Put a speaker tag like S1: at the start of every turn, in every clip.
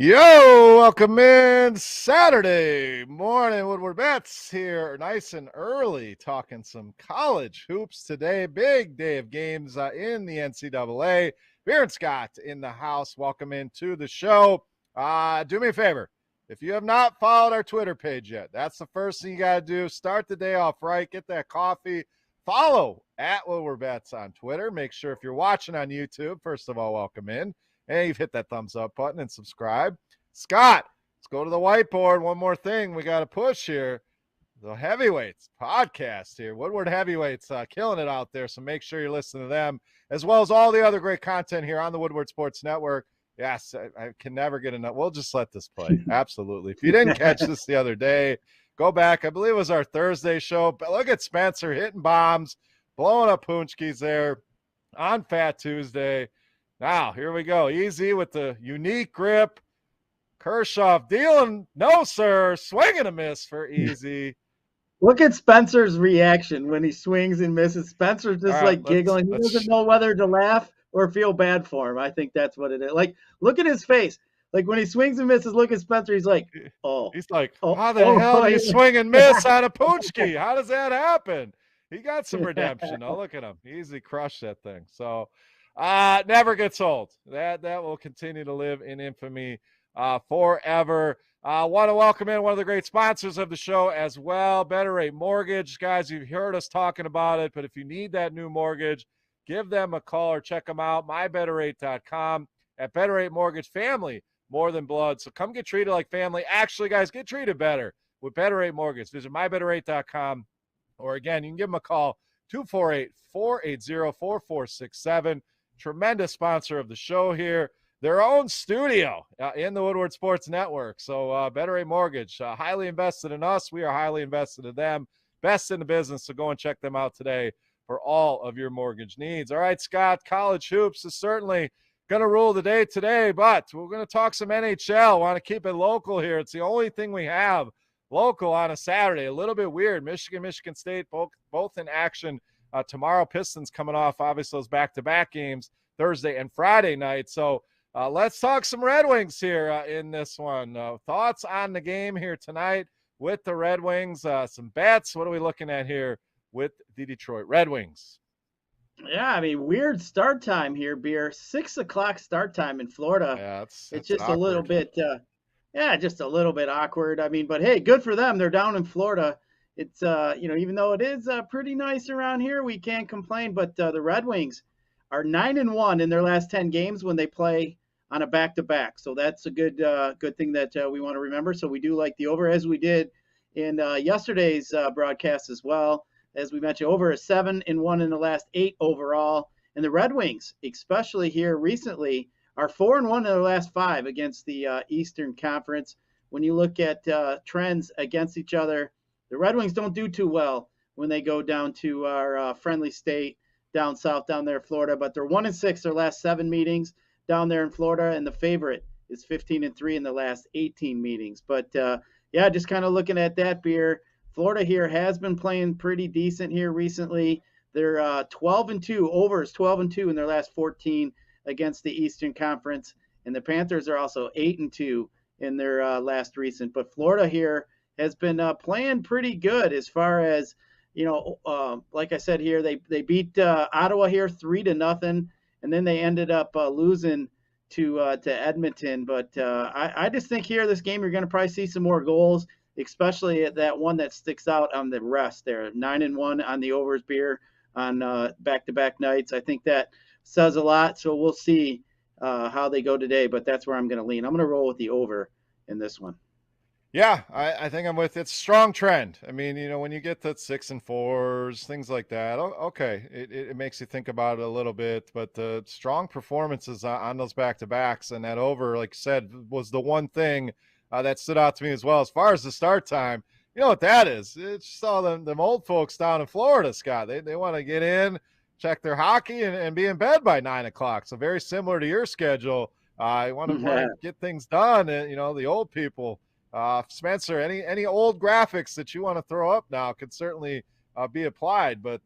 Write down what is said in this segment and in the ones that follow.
S1: Yo, welcome in Saturday morning. Woodward Bets here, nice and early, talking some college hoops today. Big day of games in the NCAA. Beer and Scott in the house. Welcome into the show. Do me a favor. If you have not followed our Twitter page yet, that's the first thing you got to do. Start the day off right. Get that coffee. Follow at Woodward Bets on Twitter. Make sure if you're watching on YouTube, first of all, welcome in. Hey, you've hit that thumbs up button and subscribe. Scott, let's go to the whiteboard. One more thing we got to push here. The Heavyweights podcast here. Woodward Heavyweights killing it out there. So make sure you listen to them, as well as all the other great content here on the Woodward Sports Network. Yes, I can never get enough. We'll just let this play. Absolutely. If you didn't catch this the other day, go back. I believe it was our Thursday show. But look at Spencer hitting bombs, blowing up Punchkis there on Fat Tuesday. Now, here we go. Easy with the unique grip. Kershaw dealing, no, sir. Swing and a miss for Easy.
S2: Look at Spencer's reaction when he swings and misses. Spencer's just giggling. He doesn't know whether to laugh or feel bad for him. I think that's what it is. Like, look at his face. Like, when he swings and misses, look at Spencer. He's like, oh.
S1: He's like, how the hell do you swing and miss on a Punchki? How does that happen? He got some redemption. Oh, look at him. Easy crushed that thing. So, never gets old. That will continue to live in infamy forever. Want to welcome in one of the great sponsors of the show as well, Better Rate Mortgage. Guys, you've heard us talking about it, but if you need that new mortgage, give them a call or check them out, mybetterrate.com. At Better Rate Mortgage, family more than blood. So come get treated like family. Actually, guys, get treated better with Better Rate Mortgage. Visit mybetterrate.com, or again, you can give them a call, 248-480-4467. Tremendous sponsor of the show here. Their own studio in the Woodward Sports Network. So Better Rate Mortgage, highly invested in us. We are highly invested in them. Best in the business, so go and check them out today for all of your mortgage needs. All right, Scott, college hoops is certainly going to rule the day today, but we're going to talk some NHL. Want to keep it local here. It's the only thing we have local on a Saturday. A little bit weird. Michigan State, both in action tomorrow. Pistons coming off, obviously, those back-to-back games Thursday and Friday night. So let's talk some Red Wings here in this one. Thoughts on the game here tonight with the Red Wings? Some bets. What are we looking at here with the Detroit Red Wings?
S2: Yeah, I mean, weird start time here, Beer. 6 o'clock start time in Florida.
S1: Yeah,
S2: it's just awkward. A little bit, just a little bit awkward. I mean, but hey, good for them. They're down in Florida. It's, even though it is pretty nice around here, we can't complain. But the Red Wings are 9-1 in their last 10 games when they play on a back-to-back. So that's a good thing that we want to remember. So we do like the over, as we did in yesterday's broadcast as well. As we mentioned, over a 7-1 in the last 8 overall. And the Red Wings, especially here recently, are 4-1 in their last 5 against the Eastern Conference. When you look at trends against each other, the Red Wings don't do too well when they go down to our friendly state down south, down there in Florida. But they're 1-6 their last 7 meetings down there in Florida, and the favorite is 15-3 in the last 18 meetings. But just kind of looking at that, Beer. Florida here has been playing pretty decent here recently. They're 12-2, overs 12-2 in their last 14 against the Eastern Conference, and the Panthers are also 8-2 in their last recent. But Florida here has been playing pretty good as far as, like I said here, they beat Ottawa here 3-0, and then they ended up losing to Edmonton. But I just think here this game you're going to probably see some more goals, especially at that one that sticks out on the rest there. 9-1 on the overs, Beer, on back-to-back nights. I think that says a lot. So we'll see how they go today, but that's where I'm going to lean. I'm going to roll with the over in this one.
S1: Yeah, I think I'm with it. It's a strong trend. I mean, when you get to 6 and 4s, things like that, okay, it makes you think about it a little bit. But the strong performances on those back-to-backs and that over, like you said, was the one thing that stood out to me as well. As far as the start time, you know what that is? It's just all them old folks down in Florida, Scott. They want to get in, check their hockey, and be in bed by 9 o'clock. So very similar to your schedule. I want to get things done, and the old people. Spencer, any old graphics that you want to throw up now could certainly be applied. But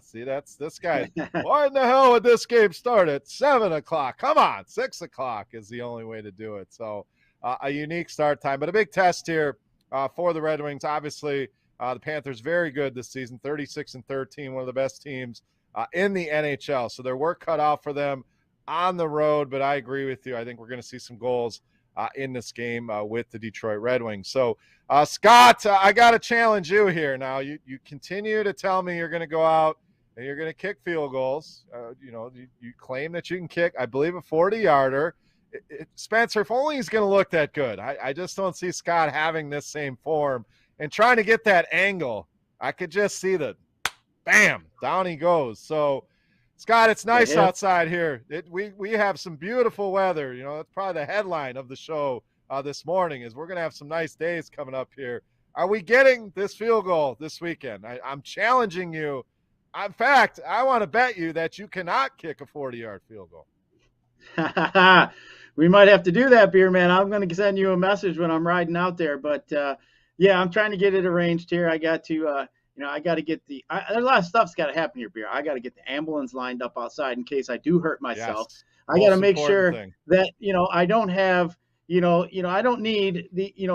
S1: see, that's this guy. Why in the hell would this game start at 7 o'clock? Come on, 6 o'clock is the only way to do it. So a unique start time, but a big test here for the Red Wings. Obviously, the Panthers very good this season, 36-13, one of the best teams in the NHL. So their work cut out for them on the road, but I agree with you. I think we're going to see some goals in this game with the Detroit Red Wings. So, Scott, I got to challenge you here. Now, you continue to tell me you're going to go out and you're going to kick field goals. You claim that you can kick, I believe, a 40-yarder. Spencer, if only he's going to look that good. I just don't see Scott having this same form and trying to get that angle. I could just see the bam, down he goes. So, Scott, it's nice outside here. We have some beautiful weather. That's probably the headline of the show this morning is we're going to have some nice days coming up here. Are we getting this field goal this weekend? I'm challenging you. In fact, I want to bet you that you cannot kick a 40-yard field goal.
S2: We might have to do that, Beer Man. I'm going to send you a message when I'm riding out there. But, yeah, I'm trying to get it arranged here. I got to I got to get there's a lot of stuff's got to happen here, Beer. I got to get the ambulance lined up outside in case I do hurt myself.
S1: Yes.
S2: I got to make sure that, I don't have, I don't need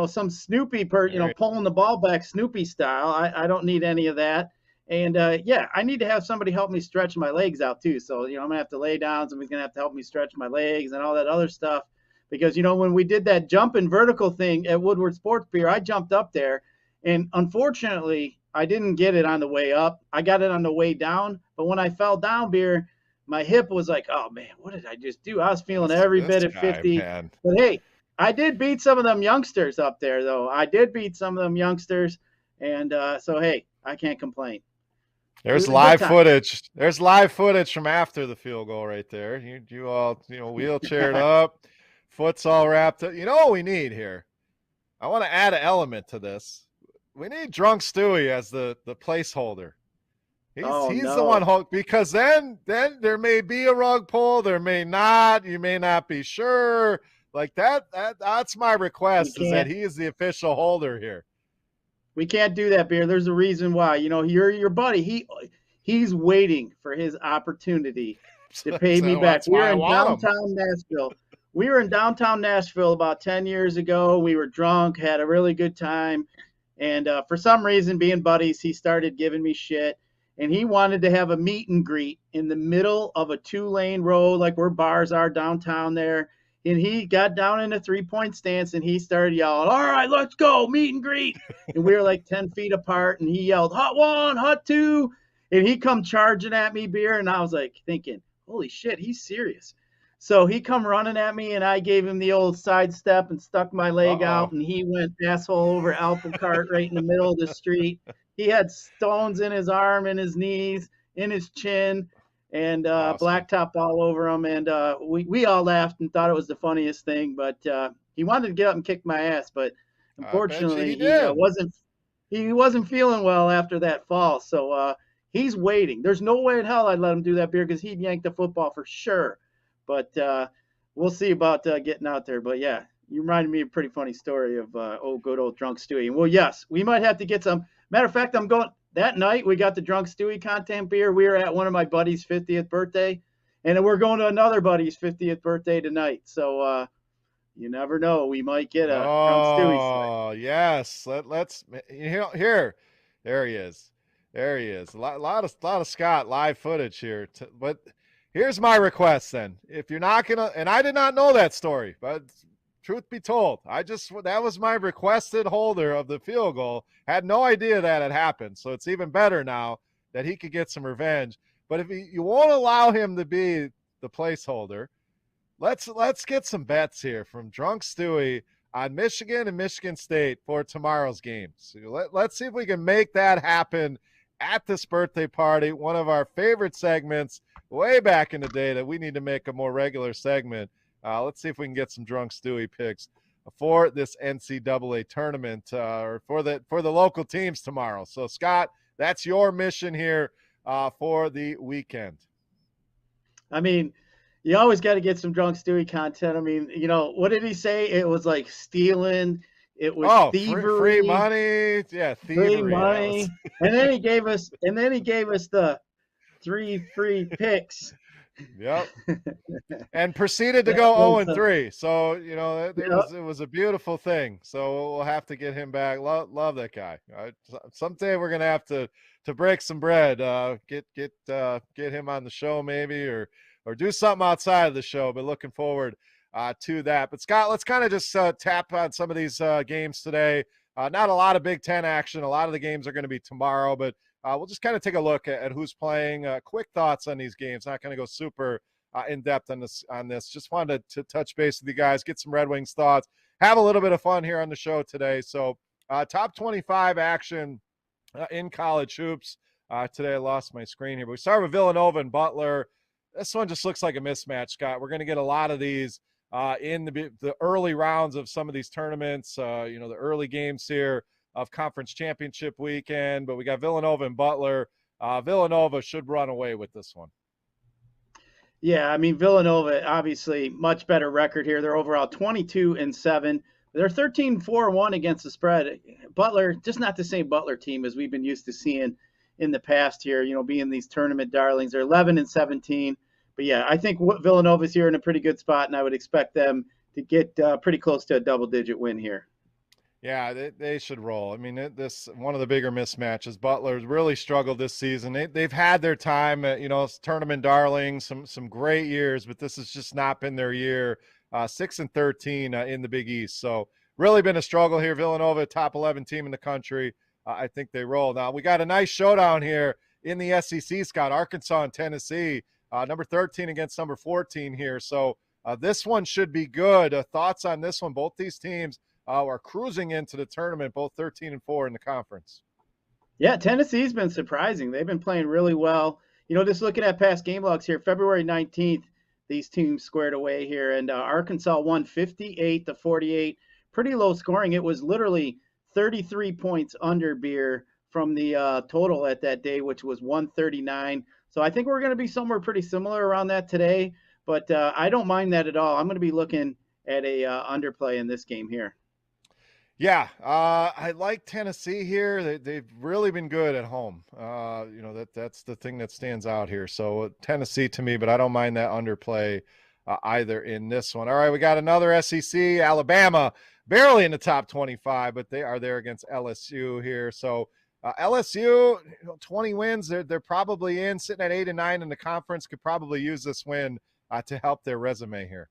S2: some Snoopy pulling the ball back Snoopy style. I don't need any of that. And, I need to have somebody help me stretch my legs out too. So, I'm going to have to lay down. Somebody's going to have to help me stretch my legs and all that other stuff. Because, when we did that jumping vertical thing at Woodward Sports, Beer, I jumped up there. And unfortunately, I didn't get it on the way up. I got it on the way down. But when I fell down, Beer, my hip was like, oh, man, what did I just do? I was feeling every bit of 50. Man. But, hey, I did beat some of them youngsters up there, though. I did beat some of them youngsters. And so, hey, I can't complain.
S1: There's live footage. There's live footage from after the field goal right there. You all, wheelchaired up, foot's all wrapped up. You know what we need here? I want to add an element to this. We need Drunk Stewie as the placeholder. He's the one, because then there may be a rug pull, there may not. You may not be sure. Like that's my request, is that he is the official holder here.
S2: We can't do that, Beer. There's a reason why. You're your buddy. He's waiting for his opportunity to pay me back. We're in downtown Nashville. We were in downtown Nashville about 10 years ago. We were drunk, had a really good time. And for some reason, being buddies, he started giving me shit. And he wanted to have a meet and greet in the middle of a 2-lane road, like where bars are downtown there. And he got down in a 3-point stance and he started yelling, all right, let's go, meet and greet. And we were like 10 feet apart and he yelled, hot 1, hot 2. And he come charging at me, Beer. And I was like thinking, holy shit, he's serious. So he come running at me and I gave him the old sidestep and stuck my leg out. And he went asshole over apple cart right in the middle of the street. He had stones in his arm, in his knees, in his chin. And blacktop all over him. And we all laughed and thought it was the funniest thing. But he wanted to get up and kick my ass. But unfortunately, he wasn't feeling well after that fall. So he's waiting. There's no way in hell I'd let him do that, Beer, because he'd yank the football for sure. But we'll see about getting out there. But, yeah, you reminded me of a pretty funny story of good old Drunk Stewie. Well, yes, we might have to get some. Matter of fact, I'm going – that night, we got the Drunk Stewie content, Beer. We were at one of my buddies' 50th birthday, and then we're going to another buddy's 50th birthday tonight. So you never know. We might get a Drunk Stewie.
S1: Oh, yes. Let's here. There he is. There he is. A lot of Scott live footage here. But here's my request then. If you're not going to – and I did not know that story, but – truth be told, that was my requested holder of the field goal. Had no idea that had happened. So it's even better now that he could get some revenge. But if you won't allow him to be the placeholder, let's get some bets here from Drunk Stewie on Michigan and Michigan State for tomorrow's game. So let's see if we can make that happen at this birthday party, one of our favorite segments way back in the day that we need to make a more regular segment. Let's see if we can get some Drunk Stewie picks for this NCAA tournament or for the local teams tomorrow. So, Scott, that's your mission here for the weekend.
S2: I mean, you always got to get some Drunk Stewie content. I mean, what did he say? It was like stealing. It was thievery.
S1: Free money. Yeah, thievery.
S2: Free money. And then he gave us the 3 free picks.
S1: Yep. And proceeded to
S2: That
S1: go
S2: was,
S1: 0-3. So, you know, it
S2: yeah.
S1: was a beautiful thing. So we'll have to get him back. Love that guy. Someday we're gonna have to break some bread. Get him on the show maybe, or do something outside of the show. But looking forward to that. But Scott, let's kind of just tap on some of these games today. Not a lot of Big Ten action. A lot of the games are going to be tomorrow, but we'll just kind of take a look at who's playing. Quick thoughts on these games. Not going to go super in depth on this. Just wanted to touch base with you guys, get some Red Wings thoughts, have a little bit of fun here on the show today. So top 25 action in college hoops. Today I lost my screen here, but we start with Villanova and Butler. This one just looks like a mismatch, Scott. We're going to get a lot of these in the early rounds of some of these tournaments, the early games here of conference championship weekend, but we got Villanova and Butler. Villanova should run away with this one.
S2: Yeah, I mean Villanova obviously much better record here. They're overall 22-7. They're 13-4-1 against the spread. Butler, just not the same Butler team as we've been used to seeing in the past here, being these tournament darlings. They're 11-17. But yeah, I think Villanova's here in a pretty good spot, and I would expect them to get pretty close to a double-digit win here.
S1: Yeah, they should roll. I mean, this one of the bigger mismatches. Butler's really struggled this season. They've had their time, tournament darlings, some great years, but this has just not been their year. 6-13 in the Big East, so really been a struggle here. Villanova, top 11 team in the country. I think they roll. Now we got a nice showdown here in the SEC. Scott, Arkansas and Tennessee, number 13 against number 14 here. So this one should be good. Thoughts on this one? Both these teams are cruising into the tournament, both 13-4 in the conference.
S2: Yeah, Tennessee's been surprising. They've been playing really well. Just looking at past game logs here, February 19th, these teams squared away here, and Arkansas won 58-48. Pretty low scoring. It was literally 33 points under beer from the total at that day, which was 139. So I think we're going to be somewhere pretty similar around that today, but I don't mind that at all. I'm going to be looking at a underplay in this game here.
S1: Yeah, I like Tennessee here. They've really been good at home. That's the thing that stands out here. So Tennessee to me, but I don't mind that underplay either in this one. All right, we got another SEC, Alabama, barely in the top 25, but they are there against LSU here. So LSU, 20 wins. They're probably in, sitting at 8-9 in the conference. Could probably use this win to help their resume here.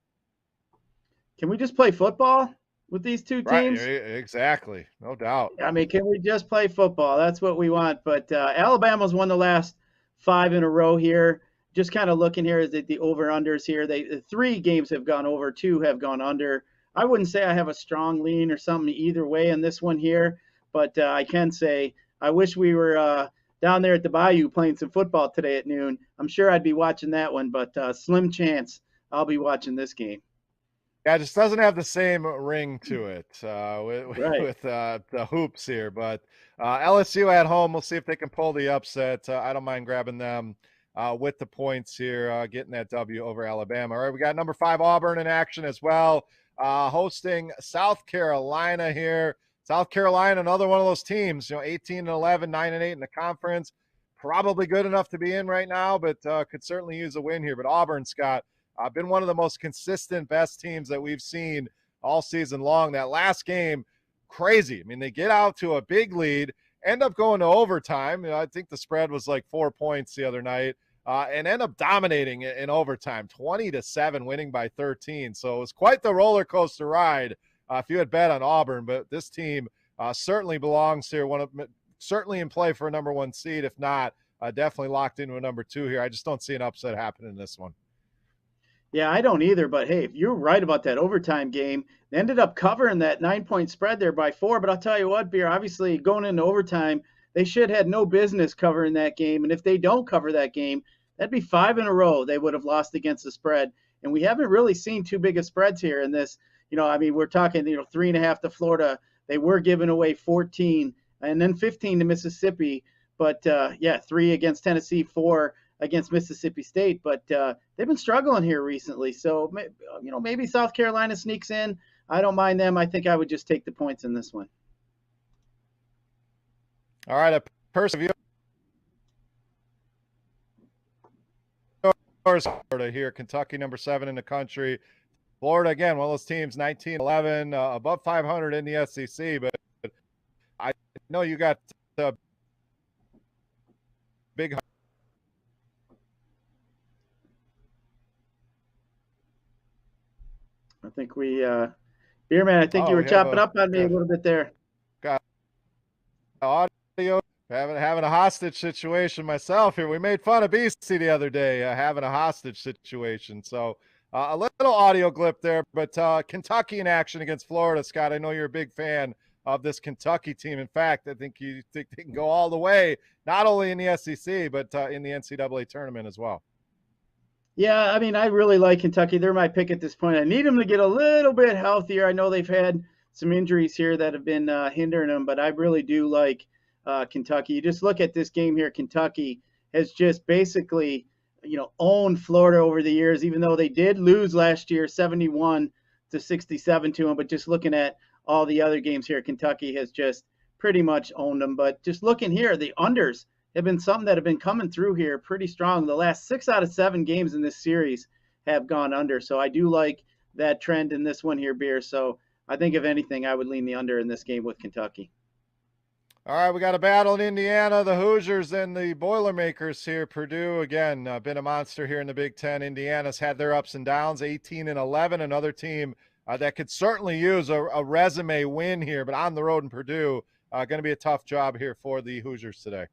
S2: Can we just play football with these two teams?
S1: Right, exactly. No doubt.
S2: I mean, can we just play football? That's what we want. But Alabama's won the last 5 in a row here. Just kind of looking here is the over-unders here. The 3 games have gone over, 2 have gone under. I wouldn't say I have a strong lean or something either way in this one here, but I can say I wish we were down there at the Bayou playing some football today at noon. I'm sure I'd be watching that one, but slim chance I'll be watching this game.
S1: Yeah, it just doesn't have the same ring to it
S2: Right.
S1: with the hoops here. But LSU at home, we'll see if they can pull the upset. I don't mind grabbing them with the points here, getting that W over Alabama. All right, we got number 5 Auburn in action as well, hosting South Carolina here. South Carolina, another one of those teams, 18-11, 9-8 in the conference. Probably good enough to be in right now, but could certainly use a win here. But Auburn, Scott, been one of the most consistent, best teams that we've seen all season long. That last game, crazy. I mean, they get out to a big lead, end up going to overtime. I think the spread was like 4 points the other night, and end up dominating in overtime, 20-7, winning by 13. So it was quite the roller coaster ride if you had bet on Auburn. But this team certainly belongs here, certainly in play for a number 1 seed. If not, definitely locked into a number 2 here. I just don't see an upset happening in this one.
S2: Yeah, I don't either. But hey, if you're right about that overtime game, they ended up covering that 9-point spread there by 4. But I'll tell you what, Beer, obviously going into overtime, they should have no business covering that game. And if they don't cover that game, that'd be 5 in a row they would have lost against the spread. And we haven't really seen too big of spreads here in this. I mean, we're talking, 3.5 to Florida. They were giving away 14 and then 15 to Mississippi. But yeah, 3 against Tennessee, 4 against Mississippi State, but they've been struggling here recently. So, maybe South Carolina sneaks in. I don't mind them. I think I would just take the points in this one.
S1: All right, a person Florida here. Kentucky number 7 in the country. Florida, again, one of those teams, 19-11, above 500 in the SEC. But I know you got big.
S2: I think Beer Man, I think you
S1: Oh,
S2: were
S1: we have
S2: chopping up on me a little bit there.
S1: got audio. Having a hostage situation myself here. We made fun of BC the other day, having a hostage situation. So a little audio clip there, but Kentucky in action against Florida. Scott, I know you're a big fan of this Kentucky team. In fact, I think you think they can go all the way, not only in the SEC, but in the NCAA tournament as well.
S2: Yeah, I mean, I really like Kentucky. They're my pick at this point. I need them to get a little bit healthier. I know they've had some injuries here that have been hindering them, but I really do like Kentucky. You just look at this game here. Kentucky has just basically, owned Florida over the years, even though they did lose last year, 71-67 to them. But just looking at all the other games here, Kentucky has just pretty much owned them. But just looking here, the unders have been something that have been coming through here pretty strong. The last 6 out of 7 games in this series have gone under. So I do like that trend in this one here, Beer. So I think if anything, I would lean the under in this game with Kentucky.
S1: All right, we got a battle in Indiana, the Hoosiers and the Boilermakers here. Purdue, again, been a monster here in the Big Ten. Indiana's had their ups and downs, 18-11, another team that could certainly use a resume win here, but on the road in Purdue, going to be a tough job here for the Hoosiers today.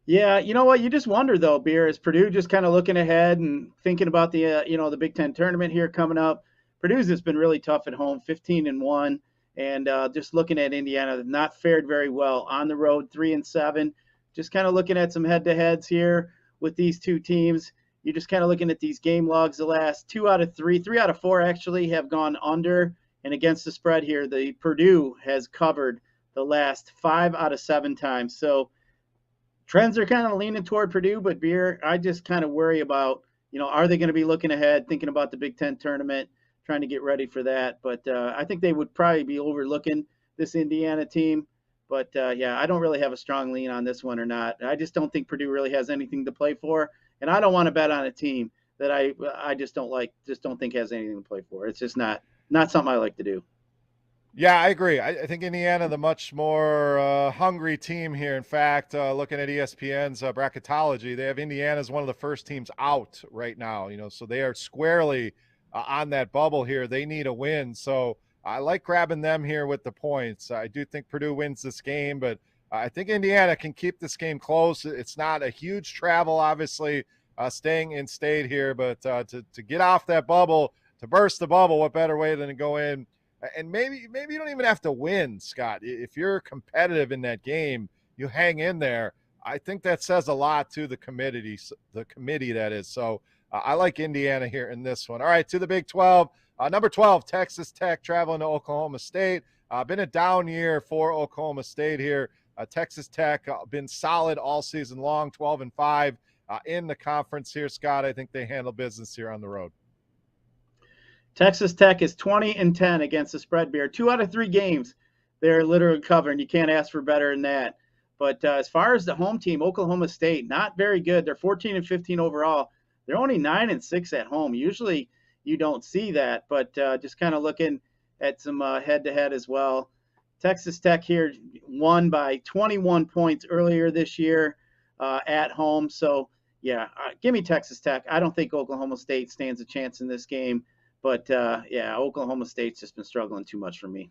S2: Yeah, you know what? You just wonder though, Beer, is Purdue just kind of looking ahead and thinking about the Big Ten tournament here coming up. Purdue's just been really tough at home, 15-1, and just looking at Indiana, they've not fared very well on the road, 3-7. Just kind of looking at some head-to-heads here with these two teams. You're just kind of looking at these game logs. The last 2 out of 3, 3 out of 4 actually have gone under, and against the spread here, the Purdue has covered the last 5 out of 7 times. So trends are kind of leaning toward Purdue, but Beer, I just kind of worry about, are they going to be looking ahead, thinking about the Big Ten tournament, trying to get ready for that? But I think they would probably be overlooking this Indiana team. But yeah, I don't really have a strong lean on this one or not. I just don't think Purdue really has anything to play for, and I don't want to bet on a team that I just don't like, just don't think has anything to play for. It's just not something I like to do.
S1: Yeah, I agree. I think Indiana, the much more hungry team here. In fact, looking at ESPN's bracketology, they have Indiana as one of the first teams out right now. So they are squarely on that bubble here. They need a win. So I like grabbing them here with the points. I do think Purdue wins this game, but I think Indiana can keep this game close. It's not a huge travel, obviously, staying in state here, but to get off that bubble, to burst the bubble, what better way than to go in? And maybe you don't even have to win, Scott. If you're competitive in that game, you hang in there. I think that says a lot to the committee that is. So I like Indiana here in this one. All right, to the Big 12. Number 12, Texas Tech traveling to Oklahoma State. Been a down year for Oklahoma State here. Texas Tech been solid all season long, 12-5 in the conference here, Scott. I think they handle business here on the road.
S2: Texas Tech is 20-10 against the spread, Beer. 2 out of 3 games, they're literally covering. You can't ask for better than that. But as far as the home team, Oklahoma State, not very good. They're 14-15 overall. They're only 9-6 at home. Usually you don't see that, but just kind of looking at some head-to-head as well. Texas Tech here won by 21 points earlier this year at home. So, yeah, give me Texas Tech. I don't think Oklahoma State stands a chance in this game. But, yeah, Oklahoma State's just been struggling too much for me.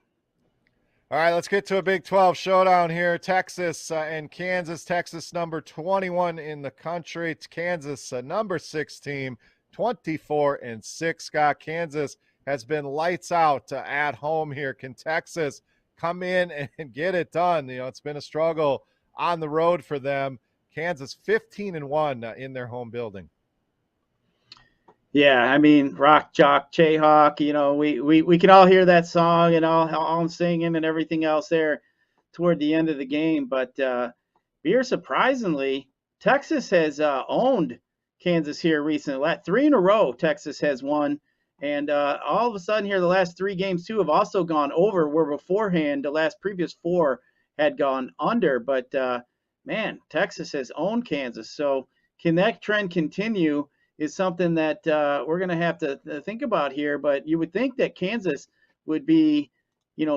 S1: All right, let's get to a Big 12 showdown here. Texas and Kansas. Texas number 21 in the country. Kansas number 6 team, 24-6. Scott, Kansas has been lights out at home here. Can Texas come in and get it done? It's been a struggle on the road for them. Kansas 15-1 in their home building.
S2: Yeah, I mean, Rock Jock Jayhawk, we can all hear that song and all I'm singing and everything else there toward the end of the game. But Beer, surprisingly, Texas has owned Kansas here recently. 3 in a row, Texas has won. And all of a sudden here, the last 3 games, too, have also gone over, where beforehand the previous 4 had gone under. But, man, Texas has owned Kansas. So can that trend continue is something that we're going to have to think about here. But you would think that Kansas would be,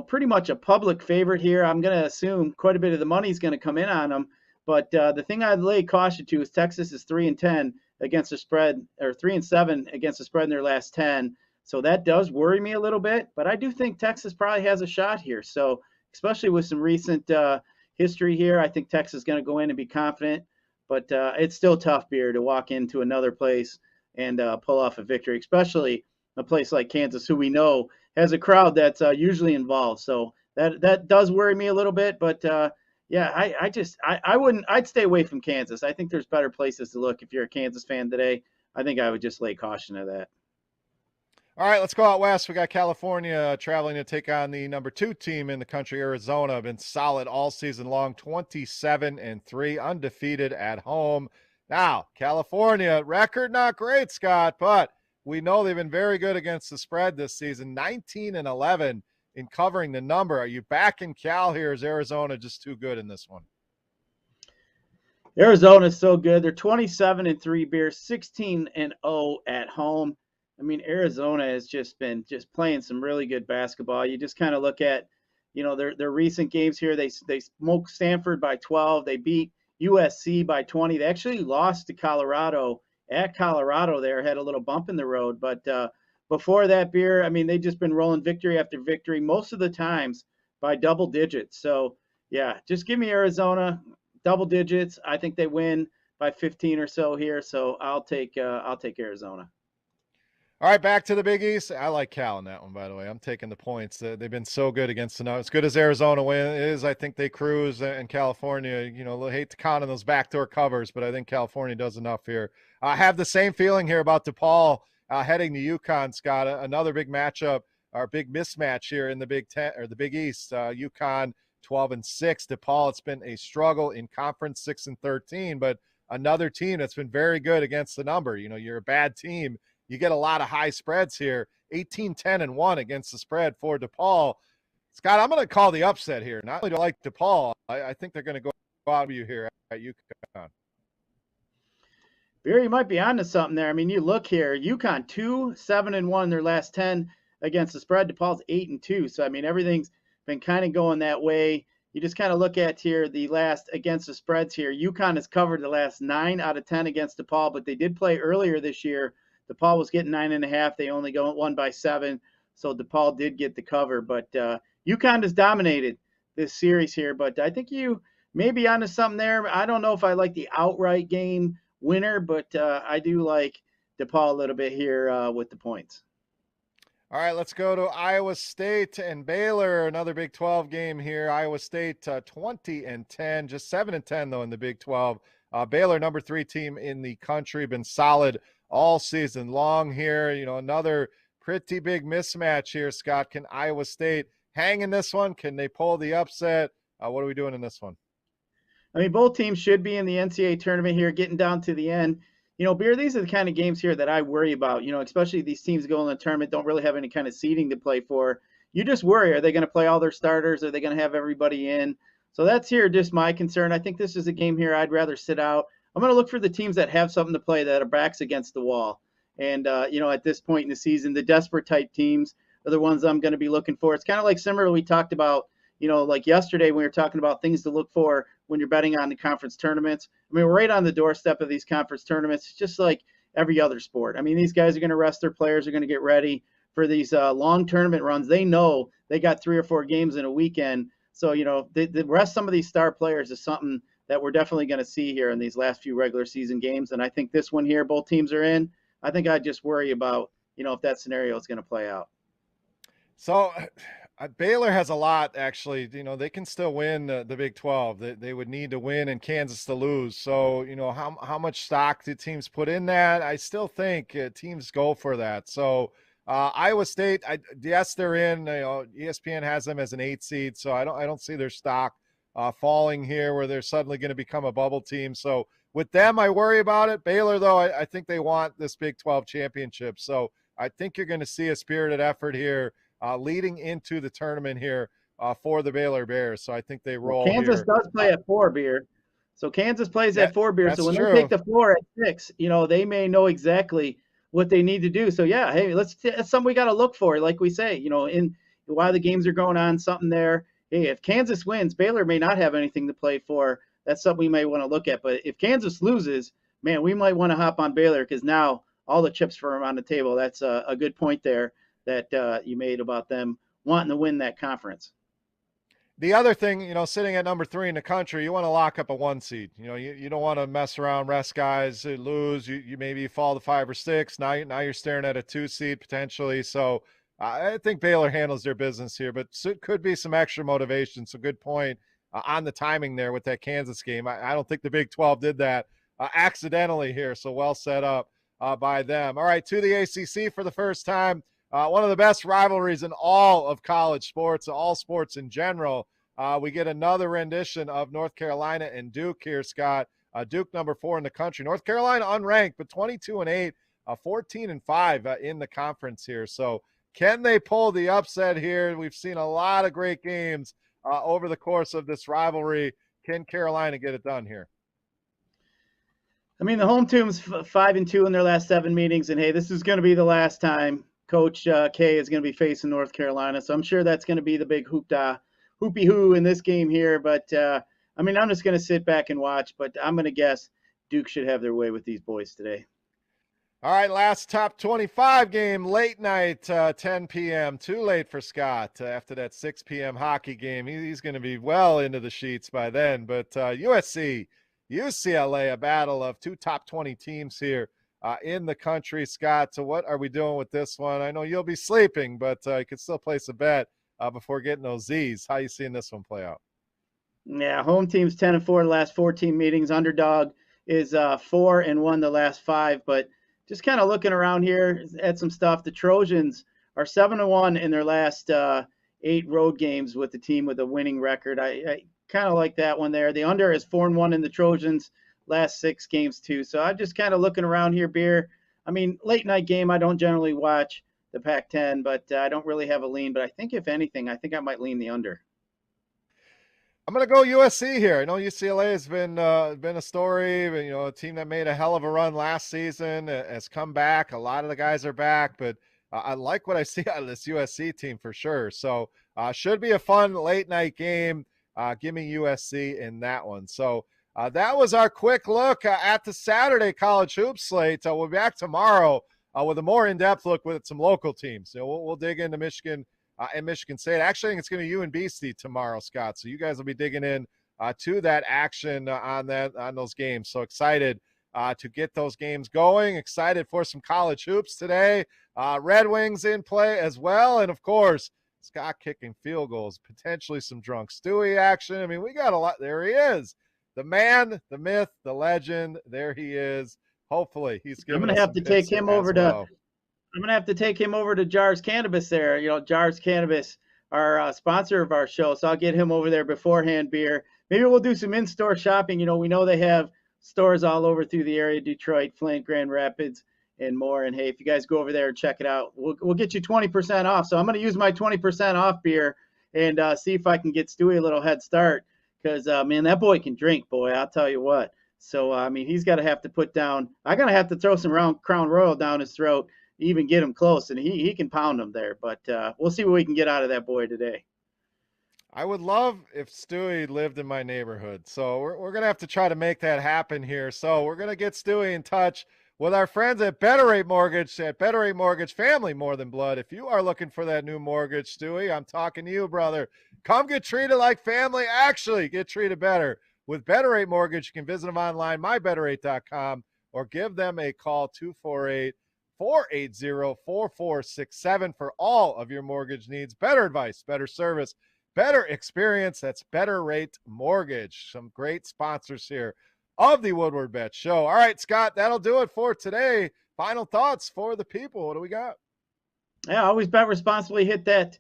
S2: pretty much a public favorite here. I'm going to assume quite a bit of the money is going to come in on them. But the thing I'd lay caution to is Texas is 3-10 against the spread, or 3-7 against the spread in their last 10. So that does worry me a little bit. But I do think Texas probably has a shot here. So especially with some recent history here, I think Texas is going to go in and be confident. But it's still tough, Beer, to walk into another place and pull off a victory, especially a place like Kansas, who we know has a crowd that's usually involved. So that does worry me a little bit. But yeah, I wouldn't. I'd stay away from Kansas. I think there's better places to look if you're a Kansas fan today. I think I would just lay caution to that.
S1: All right, let's go out west. We got California traveling to take on the number 2 team in the country, Arizona. Been solid all season long, 27-3, undefeated at home. Now, California, record not great, Scott, but we know they've been very good against the spread this season, 19-11 in covering the number. Are you backing Cal here? Is Arizona just too good in this one?
S2: Arizona's so good. They're 27-3, Beer, 16-0 at home. I mean, Arizona has just been playing some really good basketball. You just kind of look at, their recent games here. They smoked Stanford by 12. They beat USC by 20. They actually lost to Colorado at Colorado there, had a little bump in the road. But before that, Beer, I mean, they've just been rolling victory after victory, most of the times by double digits. So, yeah, just give me Arizona, double digits. I think they win by 15 or so here. So I'll take Arizona.
S1: All right, back to the Big East. I like Cal in that one, by the way. I'm taking the points. They've been so good against the as good as Arizona is. I think they cruise, and California, they hate to count on those backdoor covers, but I think California does enough here. I have the same feeling here about DePaul heading to UConn, Scott. Another big matchup, or big mismatch here in the Big Ten or the Big East. UConn 12-6. DePaul, it's been a struggle in conference, 6-13, but another team that's been very good against the number. You're a bad team. You get a lot of high spreads here, 18-10-1 against the spread for DePaul. Scott, I'm going to call the upset here. Not only do I like DePaul, I think they're going to go out of you here at UConn.
S2: Barry, you might be onto something there. I mean, you look here, UConn 2-7-1 in their last 10 against the spread. DePaul's 8-2. So I mean, everything's been kind of going that way. You just kind of look at here the last against the spreads here. UConn has covered the last 9 out of 10 against DePaul, but they did play earlier this year. DePaul was getting 9.5. They only won by 7. So DePaul did get the cover. But UConn has dominated this series here. But I think you may be onto something there. I don't know if I like the outright game winner, but I do like DePaul a little bit here with the points.
S1: All right, let's go to Iowa State and Baylor. Another Big 12 game here. Iowa State 20-10, just 7-10 though in the Big 12. Baylor, number 3 team in the country, been solid all season long here. Another pretty big mismatch here, Scott. Can Iowa State hang in this one? Can they pull the upset? What are we doing in this one?
S2: I mean, both teams should be in the NCAA tournament here, getting down to the end. Beer, these are the kind of games here that I worry about, especially these teams going in the tournament, don't really have any kind of seeding to play for. You just worry, are they going to play all their starters? Are they going to have everybody in? So that's here just my concern. I think this is a game here I'd rather sit out. I'm going to look for the teams that have something to play, that are backs against the wall. And, at this point in the season, the desperate type teams are the ones I'm going to be looking for. It's kind of like similar we talked about, like yesterday when we were talking about things to look for when you're betting on the conference tournaments. I mean, we're right on the doorstep of these conference tournaments. It's just like every other sport. I mean, these guys are going to rest their players, are going to get ready for these long tournament runs. They know they got 3 or 4 games in a weekend. So, the rest some of these star players is something that we're definitely going to see here in these last few regular season games. And I think this one here, both teams are in. I think I'd just worry about, if that scenario is going to play out.
S1: So Baylor has a lot, actually. They can still win the Big 12. They would need to win and Kansas to lose. So, how much stock do teams put in that? I still think teams go for that. So Iowa State, yes, they're in. ESPN has them as an 8 seed, so I don't see their stock falling here where they're suddenly going to become a bubble team. So with them, I worry about it. Baylor, though, I think they want this Big 12 championship. So I think you're going to see a spirited effort here leading into the tournament here for the Baylor Bears. So I think they roll
S2: Kansas
S1: here.
S2: does play at 4, Beer. So Kansas plays
S1: That
S2: at 4 beer. So
S1: that's
S2: when they take
S1: true.
S2: the floor at 6, they may know exactly what they need to do. So yeah, hey, that's something we got to look for. Like we say, in while the games are going on, something there. Hey, if Kansas wins, Baylor may not have anything to play for. That's something we may want to look at. But if Kansas loses, man, we might want to hop on Baylor because now all the chips for them on the table. That's a good point there that you made about them wanting to win that conference.
S1: The other thing, sitting at number 3 in the country, you want to lock up a 1 seed. You don't want to mess around, rest guys, lose. You maybe fall to 5 or 6. Now you're staring at a 2 seed potentially. So I think Baylor handles their business here, but it could be some extra motivation. So good point on the timing there with that Kansas game. I don't think the Big 12 did that accidentally here. So well set up by them. All right, to the ACC for the first time. One of the best rivalries in all of college sports, all sports in general. We get another rendition of North Carolina and Duke here, Scott. Duke number 4 in the country. North Carolina unranked, but 22-8, 14-5 in the conference here. So can they pull the upset here? We've seen a lot of great games over the course of this rivalry. Can Carolina get it done here?
S2: I mean, the home team's 5-2 in their last 7 meetings, and hey, this is going to be the last time Coach K is going to be facing North Carolina. So I'm sure that's going to be the big hoopy hoo in this game here. But I mean, I'm just going to sit back and watch. But I'm going to guess Duke should have their way with these boys today.
S1: All right, last top 25 game, late night, 10 p.m. Too late for Scott after that 6 p.m. hockey game. He's going to be well into the sheets by then. But USC, UCLA, a battle of 2 top 20 teams here in the country. Scott, so what are we doing with this one? I know you'll be sleeping, but you can still place a bet before getting those Z's. How you seeing this one play out?
S2: Yeah, home team's 10-4 the last 14 meetings. Underdog is 4-1 the last 5. But just kind of looking around here at some stuff, the Trojans are 7-1 in their last 8 road games with the team with a winning record. I kind of like that one there. The under is 4-1 in the Trojans last 6 games too. So I'm just kind of looking around here, Beer. I mean, late night game, I don't generally watch the Pac-10, but I don't really have a lean. But I think if anything, I think I might lean the under.
S1: I'm going to go USC here. I know UCLA has been a story, a team that made a hell of a run last season, has come back. A lot of the guys are back, but I like what I see out of this USC team for sure. So should be a fun late night game. Give me USC in that one. So that was our quick look at the Saturday college hoops slate. We'll be back tomorrow with a more in-depth look with some local teams. We'll dig into Michigan and Michigan State. Actually, I think it's going to be UNBC tomorrow, Scott. So you guys will be digging in to that action on those games. So excited to get those games going. Excited for some college hoops today. Red Wings in play as well. And, of course, Scott kicking field goals, potentially some drunk Stewie action. I mean, we got a lot. There he is. The man, the myth, the legend. There he is. Hopefully he's giving us some picks here as well.
S2: I'm gonna have to take him over to Jars Cannabis there. Jars Cannabis, our sponsor of our show, so I'll get him over there beforehand. Beer. Maybe we'll do some in-store shopping. We know they have stores all over through the area: Detroit, Flint, Grand Rapids, and more. And hey, if you guys go over there and check it out, we'll get you 20% off. So I'm gonna use my 20% off beer and see if I can get Stewie a little head start. Because man, that boy can drink, boy. I'll tell you what. So I mean, he's gonna have to put down. I'm gonna have to throw some Crown Royal down his throat. Even get him close, and he can pound them there. But we'll see what we can get out of that boy today.
S1: I would love if Stewie lived in my neighborhood. So we're going to have to try to make that happen here. So we're going to get Stewie in touch with our friends at Better Rate Mortgage, Family More Than Blood. If you are looking for that new mortgage, Stewie, I'm talking to you, brother. Come get treated like family. Actually, get treated better. With Better Rate Mortgage, you can visit them online, mybetterrate.com, or give them a call, 248-480-4467 for all of your mortgage needs. Better advice, better service, better experience. That's Better Rate Mortgage. Some great sponsors here of the Woodward Bet Show. All right, Scott, that'll do it for today. Final thoughts for the people. What do we got?
S2: Yeah, always bet responsibly. Hit that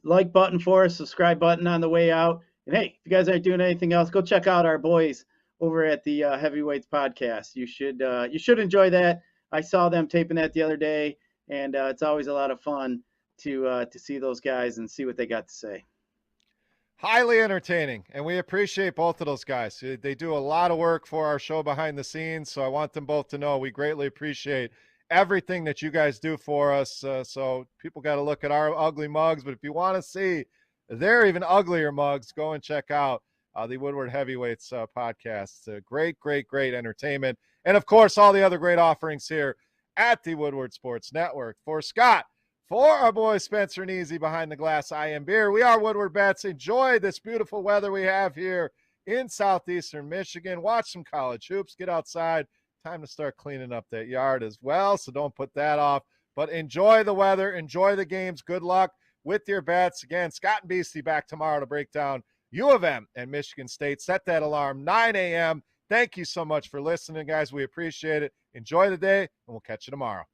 S2: like button for us, subscribe button on the way out. And hey, if you guys aren't doing anything else, go check out our boys over at the Heavyweights podcast. You should enjoy that. I saw them taping that the other day, and it's always a lot of fun to see those guys and see what they got to say.
S1: highly entertaining, and we appreciate both of those guys. They do a lot of work for our show behind the scenes, so I want them both to know we greatly appreciate everything that you guys do for us. So people got to look at our ugly mugs, but if you want to see their even uglier mugs, go and check out the Woodward Heavyweights podcast. Great, great, great entertainment. And, of course, all the other great offerings here at the Woodward Sports Network. For Scott, for our boy Spencer and Easy behind the glass, I am Beer. We are Woodward Bets. Enjoy this beautiful weather we have here in southeastern Michigan. Watch some college hoops. Get outside. Time to start cleaning up that yard as well, so don't put that off. But enjoy the weather. Enjoy the games. Good luck with your bets. Again, Scott and Beastie back tomorrow to break down U of M and Michigan State. Set that alarm, 9 a.m. Thank you so much for listening, guys. We appreciate it. Enjoy the day, and we'll catch you tomorrow.